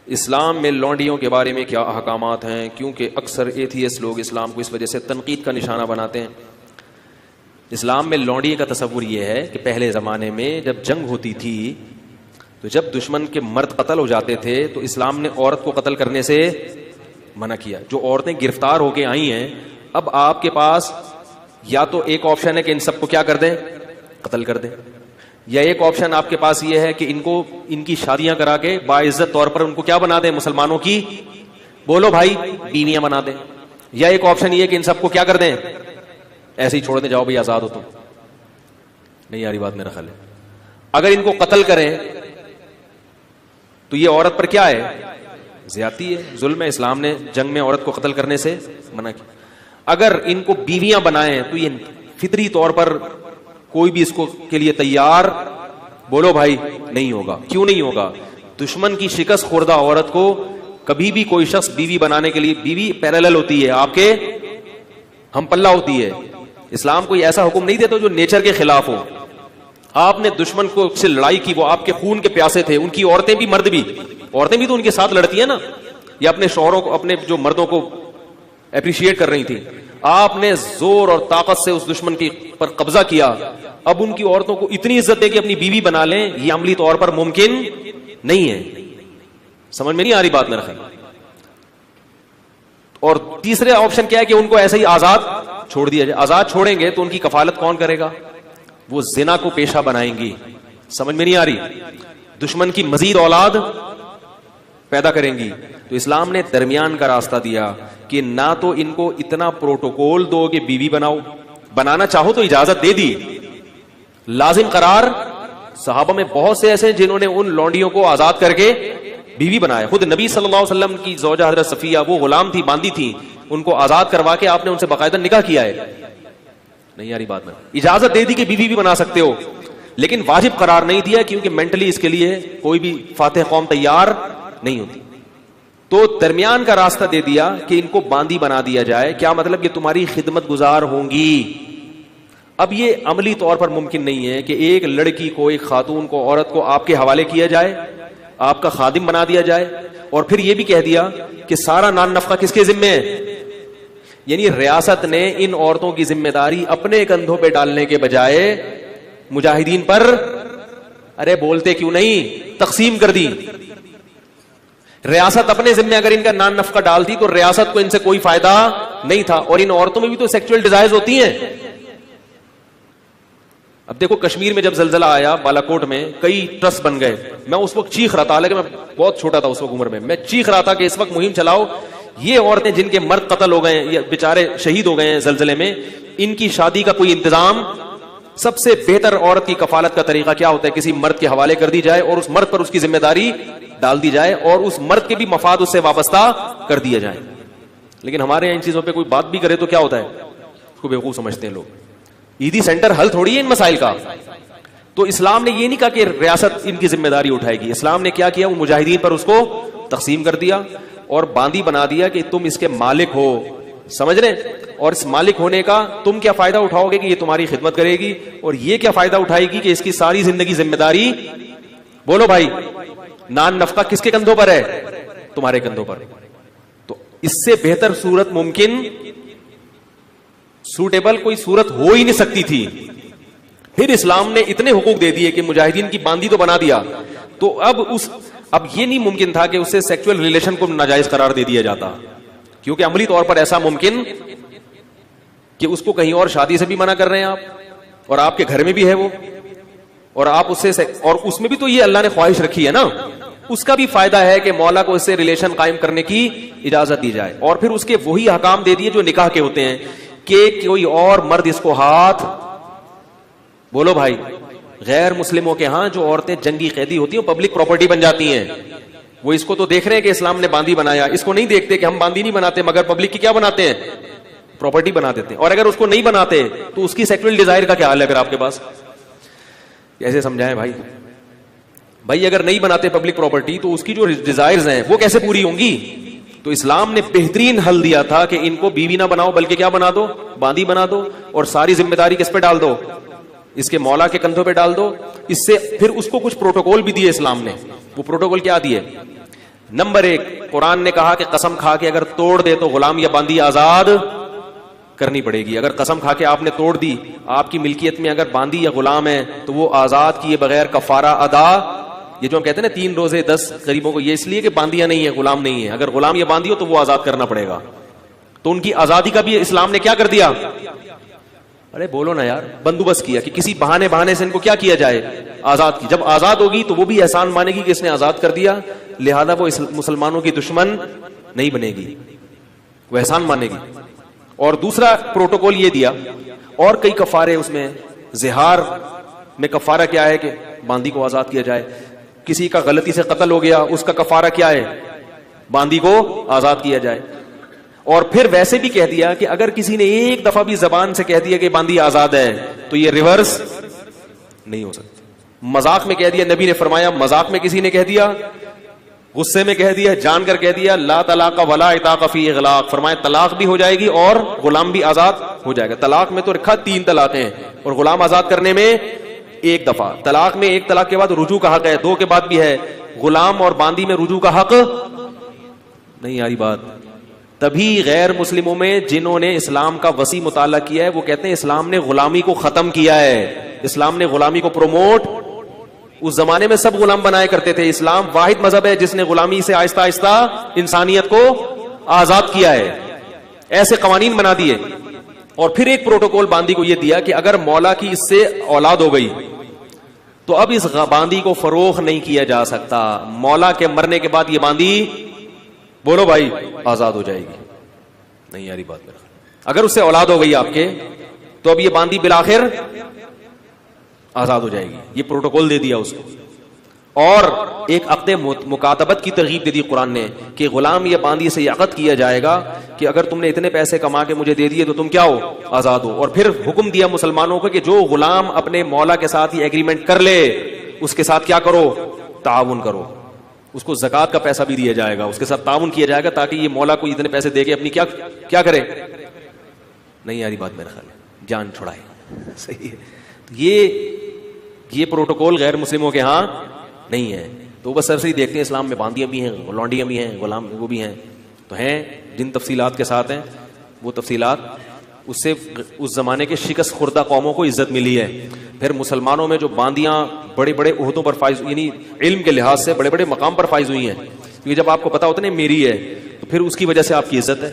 اسلام میں لونڈیوں کے بارے میں کیا احکامات ہیں؟ کیونکہ اکثر ایتھیسٹ لوگ اسلام کو اس وجہ سے تنقید کا نشانہ بناتے ہیں۔ اسلام میں لونڈی کا تصور یہ ہے کہ پہلے زمانے میں جب جنگ ہوتی تھی تو جب دشمن کے مرد قتل ہو جاتے تھے تو اسلام نے عورت کو قتل کرنے سے منع کیا۔ جو عورتیں گرفتار ہو کے آئی ہیں، اب آپ کے پاس یا تو ایک آپشن ہے کہ ان سب کو کیا کر دیں، قتل کر دیں، یا ایک آپشن آپ کے پاس یہ ہے کہ ان کی شادیاں کرا کے باعزت طور پر ان کو کیا بنا دیں، مسلمانوں کی بولو بھائی بیویاں بنا دیں، یا ایک آپشن یہ کہ ان سب کو کیا کر دیں، ایسے ہی چھوڑ دیں، جاؤ بھائی آزاد ہو تم۔ نہیں یاری بات میرا خیال ہے اگر ان کو قتل کریں تو یہ عورت پر کیا ہے، زیادتی ہے، ظلم ہے۔ اسلام نے جنگ میں عورت کو قتل کرنے سے منع کیا۔ اگر ان کو بیویاں بنائیں تو یہ فطری طور پر کوئی بھی اس کو کے لیے تیار بولو بھائی نہیں ہوگا۔ کیوں نہیں ہوگا؟ دشمن کی شکست خوردہ عورت کو کبھی بھی کوئی شخص بیوی بنانے کے لیے، بیوی پیرالل ہوتی ہے، آپ کے ہم پلہ ہوتی ہے۔ اسلام کوئی ایسا حکم نہیں دیتا جو نیچر کے خلاف ہو۔ آپ نے دشمن کو سے لڑائی کی، وہ آپ کے خون کے پیاسے تھے، ان کی عورتیں بھی مرد بھی، عورتیں بھی تو ان کے ساتھ لڑتی ہیں نا، یا اپنے شوہروں کو، اپنے جو مردوں کو اپریشیٹ کر رہی تھی۔ آپ نے زور اور طاقت سے اس دشمن کی پر قبضہ کیا، اب ان کی عورتوں کو اتنی عزت دے کہ اپنی بیوی بنا لیں، یہ عملی طور پر ممکن نہیں ہے۔ سمجھ میں نہیں آ رہی بات میرا خیال۔ اور تیسرے آپشن کیا ہے کہ ان کو ایسے ہی آزاد چھوڑ دیا جائے۔ آزاد چھوڑیں گے تو ان کی کفالت کون کرے گا؟ وہ زنا کو پیشہ بنائیں گی۔ سمجھ میں نہیں آ رہی؟ دشمن کی مزید اولاد پیدا کریں گی۔ تو اسلام نے درمیان کا راستہ دیا کہ نہ تو ان کو اتنا پروٹوکول دو کہ بیوی بناؤ، بنانا چاہو تو اجازت دے دی، لازم قرار۔ صحابہ میں بہت سے ایسے جنہوں نے ان لونڈیوں کو آزاد کر کے بیوی بنایا۔ خود نبی صلی اللہ علیہ وسلم کی زوجہ حضرت صفیہ، وہ غلام تھی، باندی تھی، ان کو آزاد کروا کے آپ نے ان سے باقاعدہ نکاح کیا ہے۔ نہیں یاری بات میں اجازت دے دی کہ بیوی بھی بنا سکتے ہو، لیکن واجب قرار نہیں دیا، کیونکہ مینٹلی اس کے لیے کوئی بھی فاتح قوم تیار نہیں ہوتی۔ تو درمیان کا راستہ دے دیا کہ ان کو باندی بنا دیا جائے۔ کیا مطلب؟ یہ تمہاری خدمت گزار ہوں گی۔ اب یہ عملی طور پر ممکن نہیں ہے کہ ایک لڑکی کو، ایک خاتون کو، عورت کو آپ کے حوالے کیا جائے، آپ کا خادم بنا دیا جائے، اور پھر یہ بھی کہہ دیا کہ سارا نان نفقہ کس کے ذمہ ہے۔ یعنی ریاست نے ان عورتوں کی ذمہ داری اپنے کندھوں پہ ڈالنے کے بجائے مجاہدین پر، ارے بولتے کیوں نہیں، تقسیم کر دی۔ ریاست اپنے ذمہ اگر ان کا نان نفقہ ڈالتی تو ریاست کو ان سے کوئی فائدہ نہیں تھا۔ اور ان عورتوں میں بھی تو سیکچوئل ڈیزائرز ہوتی ہیں۔ اب دیکھو کشمیر میں جب زلزلہ آیا بالا کوٹ میں، کئی ٹرسٹ بن گئے۔ میں اس وقت چیخ رہا تھا، حالانکہ میں بہت چھوٹا تھا اس وقت عمر میں چیخ رہا تھا کہ اس وقت مہم چلاؤ، یہ عورتیں جن کے مرد قتل ہو گئے ہیں، بیچارے شہید ہو گئے ہیں زلزلے میں، ان کی شادی کا کوئی انتظام۔ سب سے بہتر عورت کی کفالت کا طریقہ کیا ہوتا ہے؟ کسی مرد کے حوالے کر دی جائے اور اس مرد پر اس کی ذمہ داری ڈال دی جائے، اور اس مرد کے بھی مفاد اس سے وابستہ کر دیا جائے۔ لیکن ہمارے یہاں ان چیزوں پہ کوئی بات بھی کرے تو کیا ہوتا ہے، اس کو بیوقوف سمجھتے ہیں لوگ۔ عیدی سینٹر حل تھوڑی ہے ان مسائل کا۔ تو اسلام نے یہ نہیں کہا کہ ریاست ان کی ذمہ داری اٹھائے گی۔ اسلام نے کیا کیا؟ وہ مجاہدین پر اس کو تقسیم کر دیا اور باندی بنا دیا کہ تم اس کے مالک ہو، سمجھ رہے؟ اور اس مالک ہونے کا تم کیا فائدہ اٹھاؤ گے کہ یہ تمہاری خدمت کرے گی، اور یہ کیا فائدہ اٹھائے گی کہ اس کی ساری زندگی ذمہ داری بولو بھائی نان نفقہ کس کے کندھوں پر ہے؟ تمہارے کندھوں پر۔ تو اس سے بہتر صورت ممکن، سوٹیبل کوئی صورت ہو ہی نہیں سکتی تھی۔ پھر اسلام نے اتنے حقوق دے دیے کہ مجاہدین کی باندی تو بنا دیا، تو اب یہ نہیں ممکن تھا کہ اس سے سیکچوئل ریلیشن کو ناجائز قرار دے دیا جاتا، کیونکہ عملی طور پر ایسا ممکن کہ اس کو کہیں اور شادی سے بھی منع کر رہے ہیں آپ، اور آپ کے گھر میں بھی ہے وہ، اور آپ اس سے، اور اس میں بھی تو یہ اللہ نے خواہش رکھی ہے نا، اس کا بھی فائدہ ہے کہ مولا کو اس سے ریلیشن قائم کرنے کی اجازت دی جائے۔ اور پھر اس کے وہی احکام دے دیے جو نکاح کے ہوتے ہیں کہ کوئی اور مرد اس کو ہاتھ بولو بھائی۔ غیر مسلموں کے ہاں جو عورتیں جنگی قیدی ہوتی ہیں پبلک پراپرٹی بن جاتی ہیں، وہ اس کو تو دیکھ رہے ہیں کہ اسلام نے باندی بنایا، اس کو نہیں دیکھتے کہ ہم باندی نہیں بناتے مگر پبلک کی کیا بناتے ہیں، پراپرٹی بنا دیتے ہیں۔ اور اگر اس کو نہیں بناتے تو اس کی سیکچوئل ڈیزائر کا کیا حال ہے اگر آپ کے پاس؟ کیسے سمجھائیں بھائی اگر نہیں بناتے پبلک پراپرٹی تو اس کی جو ڈیزائرز ہیں وہ کیسے پوری ہوں گی؟ تو اسلام نے بہترین حل دیا تھا کہ ان کو بیوی نہ بناؤ بلکہ کیا بنا دو, باندی بنا دو, اور ساری ذمہ داری کس پہ ڈال دو, اس کے مولا کے کندھوں پہ ڈال دو. اس سے پھر اس کو کچھ پروٹوکول بھی دیے اسلام نے. وہ پروٹوکول کیا دیے؟ نمبر 1, قرآن نے کہا کہ قسم کھا کے اگر توڑ دے تو غلام یا باندی آزاد کرنی پڑے گی. اگر قسم کھا کے آپ نے توڑ دی, آپ کی ملکیت میں اگر باندی یا غلام ہے تو وہ آزاد کیے بغیر کفارہ ادا. یہ جو ہم کہتے ہیں نا 3 روزے 10 غریبوں کو, یہ اس لیے کہ باندیاں نہیں ہیں, غلام نہیں ہے. اگر غلام یا باندی ہو تو وہ آزاد کرنا پڑے گا. تو ان کی آزادی کا بھی اسلام نے کیا کر دیا؟ ارے بولو نا یار, بندوبست کیا کہ کسی بہانے سے ان کو کیا کیا جائے, آزاد کی. جب آزاد ہوگی تو وہ بھی احسان مانے گی کہ اس نے آزاد کر دیا, لہذا وہ مسلمانوں کی دشمن نہیں بنے گی, وہ احسان مانے گی. اور دوسرا پروٹوکول یہ دیا, اور کئی کفارے اس میں. زہار میں کفارہ کیا ہے کہ باندی کو آزاد کیا جائے. کسی کا غلطی سے قتل ہو گیا, اس کا کفارہ کیا ہے؟ باندی کو آزاد کیا جائے. اور پھر ویسے بھی کہہ دیا کہ اگر کسی نے ایک دفعہ بھی زبان سے کہہ دیا کہ باندی آزاد ہے تو یہ ریورس نہیں ہو سکتا. مذاق میں کہہ دیا, نبی نے فرمایا مذاق میں کسی نے کہہ دیا, غصے میں کہہ دیا, جان کر کہہ دیا, لا طلاق ولا عتاق فی اغلاق, فرمایا طلاق بھی ہو جائے گی اور غلام بھی آزاد ہو جائے گا. طلاق میں تو رکھا 3 طلاقیں ہیں, اور غلام آزاد کرنے میں 1 دفعہ. طلاق میں 1 طلاق کے بعد رجوع کا حق ہے, 2 کے بعد بھی ہے. غلام اور باندی میں رجوع کا حق نہیں. آئی بات. تبھی غیر مسلموں میں جنہوں نے اسلام کا وسیع مطالعہ کیا ہے وہ کہتے ہیں اسلام نے غلامی کو ختم کیا ہے, اسلام نے غلامی کو پروموٹ. اس زمانے میں سب غلام بنایا کرتے تھے, اسلام واحد مذہب ہے جس نے غلامی سے آہستہ آہستہ انسانیت کو آزاد کیا ہے. ایسے قوانین بنا دیے. اور پھر ایک پروٹوکول باندی کو یہ دیا کہ اگر مولا کی اس سے اولاد ہو گئی تو اب اس باندی کو فروخت نہیں کیا جا سکتا. مولا کے مرنے کے بعد یہ باندی, بولو بھائی, آزاد ہو جائے گی. نہیں یاری بات میرا. اگر اس سے اولاد ہو گئی آپ کے تو اب یہ باندی بالآخر آزاد ہو جائے گی. یہ پروٹوکول دے دیا اس کو. اور ایک عقد مکاتبت کی ترغیب دے دی قرآن نے کہ غلام یا باندی سے یہ عقد کیا جائے گا کہ اگر تم نے اتنے پیسے کما کے مجھے دے دیے تو تم کیا ہو, آزاد ہو. اور پھر حکم دیا مسلمانوں کو کہ جو غلام اپنے مولا کے ساتھ یہ ایگریمنٹ کر لے اس کے ساتھ کیا کرو, تعاون کرو. اس کو زکات کا پیسہ بھی دیا جائے گا, اس کے ساتھ تعاون کیا جائے گا تاکہ یہ مولا کو اتنے پیسے دے کے اپنی کیا کرے. نہیں یاری بات میرا خیال ہے, جان چھڑائے. صحیح ہے. یہ پروٹوکول غیر مسلموں کے ہاں نہیں ہے. تو بس سرسری دیکھتے ہیں اسلام میں باندیاں بھی ہیں, لونڈیاں بھی ہیں, غلام وہ بھی ہیں. تو ہیں جن تفصیلات کے ساتھ ہیں وہ تفصیلات, اس سے اس زمانے کے شکست خوردہ قوموں کو عزت ملی ہے. پھر مسلمانوں میں جو باندیاں بڑے بڑے عہدوں پر فائز, یعنی علم کے لحاظ سے بڑے بڑے مقام پر فائز ہوئی ہیں, کیونکہ جب آپ کو پتا ہوتا ہے نا میری ہے تو پھر اس کی وجہ سے آپ کی عزت ہے.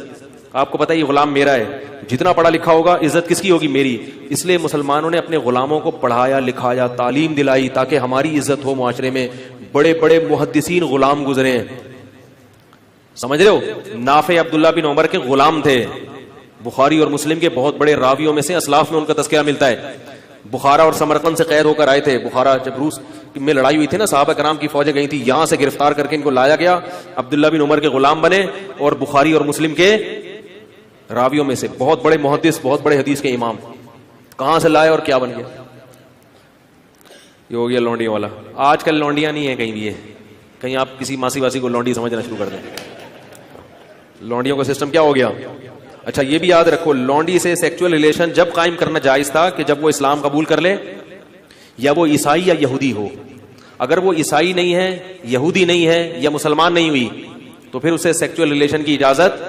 آپ کو پتا ہے یہ غلام میرا ہے, جتنا پڑھا لکھا ہوگا عزت کس کی ہوگی, میری. اس لیے مسلمانوں نے اپنے غلاموں کو پڑھایا لکھایا, تعلیم دلائی تاکہ ہماری عزت ہو معاشرے میں. بڑے بڑے محدثین غلام گزرے ہیں, سمجھ رہے ہو. نافع عبداللہ بن عمر کے غلام تھے. بخاری اور مسلم کے بہت بڑے راویوں میں سے, اسلاف میں ان کا تذکرہ ملتا ہے. بخارا اور سمرقند سے قید ہو کر آئے تھے. بخارا جب روس میں لڑائی ہوئی تھی نا, صحابہ کرام کی فوجیں گئی تھی, یہاں سے گرفتار کر کے ان کو لایا گیا. عبداللہ بن عمر کے غلام بنے اور بخاری اور مسلم کے راویوں میں سے بہت بڑے محدث, بہت بڑے حدیث کے امام. کہاں سے لائے اور کیا بن گیا؟ یہ ہو گیا لونڈیوں والا. آج کل لونڈیاں نہیں ہیں کہیں بھی. کہیں آپ کسی ماسی واسی کو لونڈی سمجھنا شروع کر دیں. لونڈیوں کا سسٹم کیا ہو گیا. اچھا یہ بھی یاد رکھو, لونڈی سے سیکچول ریلیشن جب قائم کرنا جائز تھا کہ جب وہ اسلام قبول کر لے, یا وہ عیسائی یا یہودی ہو. اگر وہ عیسائی نہیں ہے, یہودی نہیں ہے, یا مسلمان نہیں ہوئی تو پھر اسے سیکچول ریلیشن کی اجازت,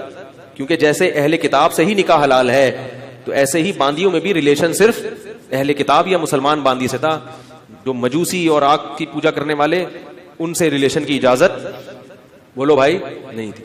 کیونکہ جیسے اہل کتاب سے ہی نکاح حلال ہے تو ایسے ہی باندیوں میں بھی ریلیشن صرف اہل کتاب یا مسلمان باندی سے تھا. جو مجوسی اور آگ کی پوجا کرنے والے, ان سے ریلیشن کی اجازت بولو بھائی نہیں تھی.